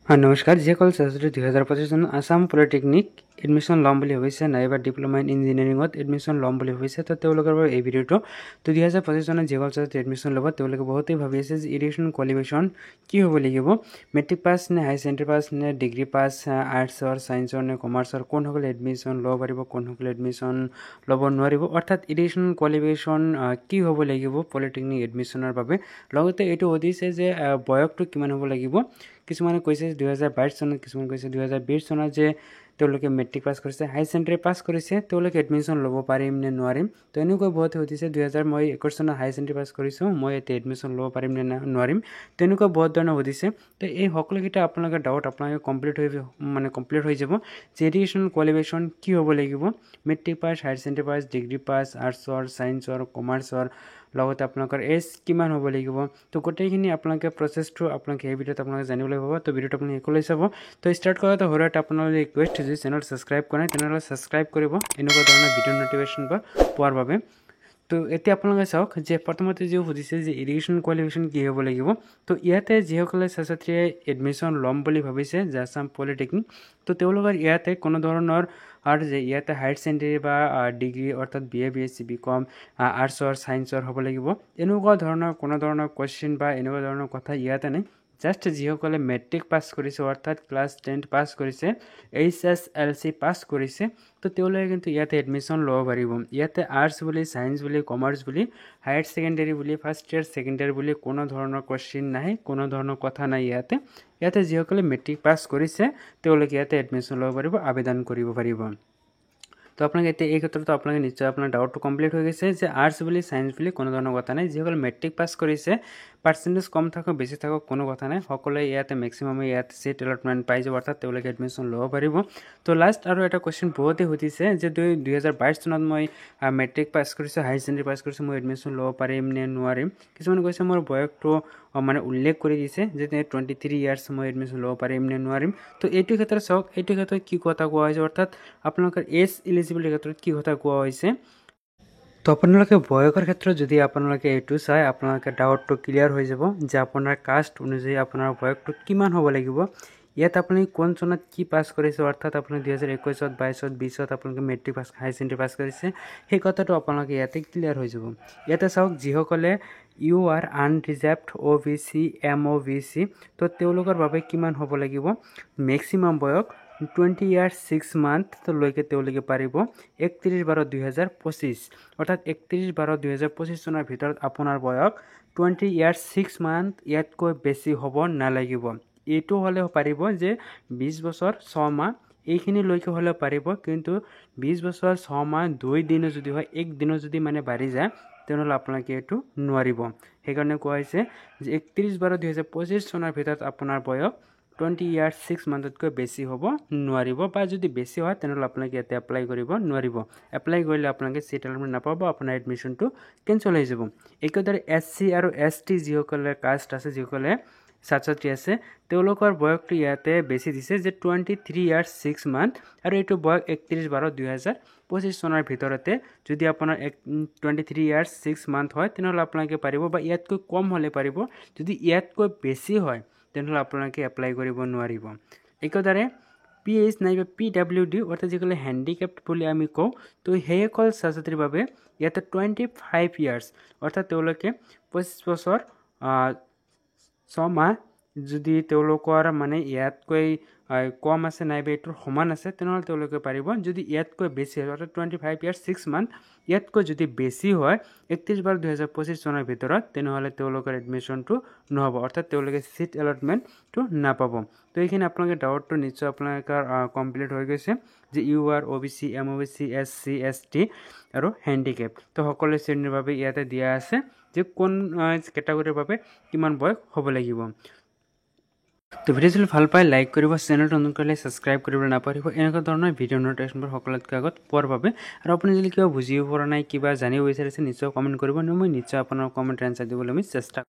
নমস্কাৰ যিসকল ছাত্ৰ 2025 চনত আসাম পলিটেকনিক এডমিশ্যন ল'ম বুলি ভাবিছে নাইবা ডিপ্ল'মা ইন ইঞ্জিনিয়াৰিঙত এডমিশ্যন ল'ম বুলি ভাবিছে তো তেওঁলোকৰ বাবে এই ভিডিঅ'টো তো 2025 চনত যিসকল ছাত্ৰ এডমিশ্যন ল'ব তেওঁলোকে বহুতেই ভাবি আছে যে এডুকেশ্যন কোৱালিফিকেশ্যন কি হ'ব লাগিব মেট্ৰিক পাছ নে হাই ছেকেণ্ডেৰী পাছ নে ডিগ্ৰী পাছ আৰ্টছৰ ছায়েন্সৰ নে কমাৰ্চৰ কোনসকলে এডমিশ্যন ল'ব পাৰিব কোনসকলে এডমিশ্যন ল'ব নোৱাৰিব অৰ্থাৎ এডুকেশ্যন কোৱালিফিকেশ্যন কি হ'ব লাগিব পলিটেকনিক এডমিশ্যনৰ বাবে লগতে এইটো সুধিছে যে বয়সটো কিমান হ'ব লাগিব কিছুমানে কৈছে 2022 চনত কিছুমানে কৈছে 2020 চনত যে তেওঁলোকে মেট্ৰিক পাছ কৰিছে হাই ছেকেণ্ডেৰী পাছ কৰিছে তেওঁলোকে এডমিশ্যন ল'ব পাৰিম নে নোৱাৰিম তো এনেকুৱা বহুত সুধিছে 2021 চনত হাই ছেকেণ্ডেৰী পাছ কৰিছোঁ মই এতিয়া এডমিশ্যন ল'ব পাৰিম নে নোৱাৰিম তেনেকুৱা বহুত ধৰণৰ সুধিছে তো এই সকলোকেইটা আপোনালোকৰ ডাউট আপোনালোকে কমপ্লিট হৈ যাব যে এডুকেশ্যন কোৱালিফিকেশ্যন কি হ'ব লাগিব মেট্ৰিক পাছ হাই ছেকেণ্ডেৰী পাছ ডিগ্ৰী পাছ আৰ্টছৰ ছায়েন্সৰ কমাৰ্চৰ লগতে আপোনালোকৰ এজ কিমান হ'ব লাগিব তো গোটেইখিনি আপোনালোকে প্ৰচেছটো আপোনালোকে এই ভিডিঅ'ত আপোনালোকে জানিবলৈ পাব তো ভিডিঅ'টো আপুনি একলৈ চাব তো ষ্টাৰ্ট কৰাৰ সৰুতে আপোনালোকে ৰিকুৱেষ্ট যদি চেনেল ছাবস্ক্ৰাইব কৰে তেনেহ'লে ছাবস্ক্ৰাইব কৰিব এনেকুৱা ধৰণৰ ভিডিঅ' নটিফিকেশ্যন পোৱাৰ বাবে তো এতিয়া আপোনালোকে চাওক যে প্ৰথমতে যি সুধিছে যে এডুকেশ্যন কোৱালিফিকেশ্যন কি হ'ব লাগিব তো ইয়াতে যিসকলে ছাত্ৰ ছাত্ৰীয়ে এডমিশ্যন ল'ম বুলি ভাবিছে যে আসাম পলিটেকনিক তো তেওঁলোকৰ ইয়াতে কোনো ধৰণৰ আৰু যে ইয়াতে হায়াৰ ছেকেণ্ডেৰী বা ডিগ্ৰী অৰ্থাৎ BA BSc BCom আৰ্টছৰ ছায়েন্সৰ হ'ব লাগিব এনেকুৱা ধৰণৰ কোনো ধৰণৰ কুৱেশ্যন বা এনেকুৱা ধৰণৰ কথা ইয়াতে নাই জাষ্ট যিসকলে মেট্ৰিক পাছ কৰিছে অৰ্থাৎ ক্লাছ 10 পাছ কৰিছে HSLC পাছ কৰিছে তো তেওঁলোকে কিন্তু ইয়াতে এডমিশ্যন ল'ব পাৰিব ইয়াতে আৰ্টছ বুলি ছায়েন্স বুলি কমাৰ্চ বুলি হায়াৰ ছেকেণ্ডেৰী বুলি ফাৰ্ষ্ট ইয়াৰ ছেকেণ্ড ইয়াৰ বুলি কোনো ধৰণৰ কুৱেশ্যন নাই কোনো ধৰণৰ কথা নাই ইয়াতে যিসকলে মেট্ৰিক পাছ কৰিছে তেওঁলোকে ইয়াতে এডমিশ্যন ল'ব পাৰিব আবেদন কৰিব পাৰিব তো আপোনালোকে এতিয়া এই ক্ষেত্ৰত আপোনালোকে নিশ্চয় আপোনাৰ ডাউটটো কমপ্লিট হৈ গৈছে যে আৰ্টছ বুলি ছায়েন্স বুলি কোনো ধৰণৰ কথা নাই যিসকলে মেট্ৰিক পাছ কৰিছে পাৰ্চেণ্টেজ কম থাকক বেছি থাকক কোনো কথা নাই সকলোৱে ইয়াতে মেক্সিমামে ইয়াতে চিট এলটমেণ্ট পাই যাব অৰ্থাৎ তেওঁলোকে এডমিশ্যন ল'ব পাৰিব তো লাষ্ট আৰু এটা কুৱেশ্যন বহুতেই সুধিছে যে 2022 চনত মই মেট্ৰিক পাছ কৰিছোঁ হাই ছেকেণ্ডেৰী পাছ কৰিছোঁ মই এডমিশ্যন ল'ব পাৰিম নে নোৱাৰিম কিছুমানে কৈছে মোৰ বয়সটো উল্লেখ কৰি দিছে যে 23 ইয়াৰ্ছ মই এডমিশ্যন ল'ব পাৰিম নে নোৱাৰিম তো এইটো ক্ষেত্ৰত চাওক এইটো ক্ষেত্ৰত কি কথা কোৱা হৈছে অৰ্থাৎ আপোনালোকৰ এজ এলিজিবিলিটিৰ ক্ষেত্ৰত কি কথা কোৱা হৈছে তো আপোনালোকে বয়সৰ ক্ষেত্ৰত যদি আপোনালোকে এইটো চাই আপোনালোকে ডাউটটো ক্লিয়াৰ হৈ যাব যে আপোনাৰ কাষ্ট অনুযায়ী আপোনাৰ বয়সটো কিমান হ'ব লাগিব ইয়াত আপুনি কোন চনত কি পাছ কৰিছে অৰ্থাৎ আপুনি 2021 22 20 আপোনালোকে মেট্ৰিক পাছ হাই ছেকেণ্ডেৰী পাছ কৰিছে সেই কথাটো আপোনালোকে ইয়াতে ক্লিয়াৰ হৈ যাব ইয়াতে চাওক যিসকলে U R unreserved OBC MOBC তো তেওঁলোকৰ বাবে কিমান হ'ব লাগিব মেক্সিমাম বয়স 20 years 6 month তো লৈকে তেওঁলোকে পাৰিব 31/12/2025 অৰ্থাৎ 31/12/2025 চনৰ ভিতৰত আপোনাৰ বয়স 20 years 6 month ইয়াতকৈ বেছি হ'ব নালাগিব এইটো হ'লে পাৰিব যে 20 বছৰ 6 মাহ এইখিনি লৈকে হ'লে পাৰিব কিন্তু 20 বছৰ 6 মাহ 2 দিনো যদি হয় এক দিনো যদি বাঢ়ি যায় তেনেহ'লে আপোনালোকে এইটো নোৱাৰিব সেইকাৰণে কোৱা হৈছে যে 31/12/2025 চনৰ ভিতৰত আপোনাৰ বয়স 20 years 6 monthতকৈ বেছি হ'ব নোৱাৰিব বা যদি বেছি হয় তেনেহ'লে আপোনালোকে ইয়াতে এপ্লাই কৰিব নোৱাৰিব এপ্লাই কৰিলে আপোনালোকে চিট এলটমেণ্ট নাপাব আপোনাৰ এডমিশ্যনটো কেঞ্চেল হৈ যাব একেদৰে SC আৰু ST যিসকলে কাষ্ট আছে যিসকলে ছাত্ৰ-ছাত্ৰী আছে তেওঁলোকৰ বয়সটো ইয়াতে বেছি দিছে যে 23 years 6 month আৰু এইটো বয়স 31/12/2025 চনৰ ভিতৰতে যদি আপোনাৰ 23 years 6 month হয় তেনেহ'লে আপোনালোকে পাৰিব বা ইয়াতকৈ কম হ'লে পাৰিব যদি ইয়াতকৈ বেছি হয় তেনেহ'লে আপোনালোকে এপ্লাই কৰিব নোৱাৰিব একেদৰে PH নাইবা PWD অৰ্থাৎ যিসকলে হেণ্ডিকেপ্ট বুলি আমি কওঁ তো সেইসকল ছাত্ৰ-ছাত্ৰীৰ বাবে ইয়াতে 25 years অৰ্থাৎ তেওঁলোকে 25 বছৰ 6 মাহ যদি তেওঁলোকৰ ইয়াতকৈ কম আছে নাইবা এইটোৰ সমান আছে তেনেহ'লে তেওঁলোকে পাৰিব যদি ইয়াতকৈ বেছি হয় অৰ্থাৎ 25 years 6 month ইয়াতকৈ যদি বেছি হয় 31/12/2025 চনৰ ভিতৰত তেনেহ'লে তেওঁলোকৰ এডমিশ্যনটো নহ'ব অৰ্থাৎ তেওঁলোকে চিট এলটমেণ্টটো নাপাব তো এইখিনি আপোনালোকে ডাউটটো নিশ্চয় আপোনালোকৰ কমপ্লিট হৈ গৈছে যে UR OBC MOBC SC ST আৰু হেণ্ডিকেপ তো সকলো শ্ৰেণীৰ বাবে ইয়াতে দিয়া আছে যে কোন কেটাগৰীৰ বাবে কিমান বয়স হ'ব লাগিব তো ভিডিঅ'টো ভাল পাই লাইক কৰিব চেনেলটো নতুন কৰিলে ছাবস্ক্ৰাইব কৰিবলৈ নাপাহৰিব এনেকুৱা ধৰণৰ ভিডিঅ' নটিফিকেশ্যনবোৰ সকলোতকৈ আগত পোৱাৰ বাবে আৰু আপুনি যদি কিবা বুজিব পৰা নাই কিবা জানিব বিচাৰিছে নিশ্চয় কমেণ্ট কৰিব মই নিশ্চয় আপোনাৰ কমেণ্ট এনচাৰ দিবলৈ আমি চেষ্টা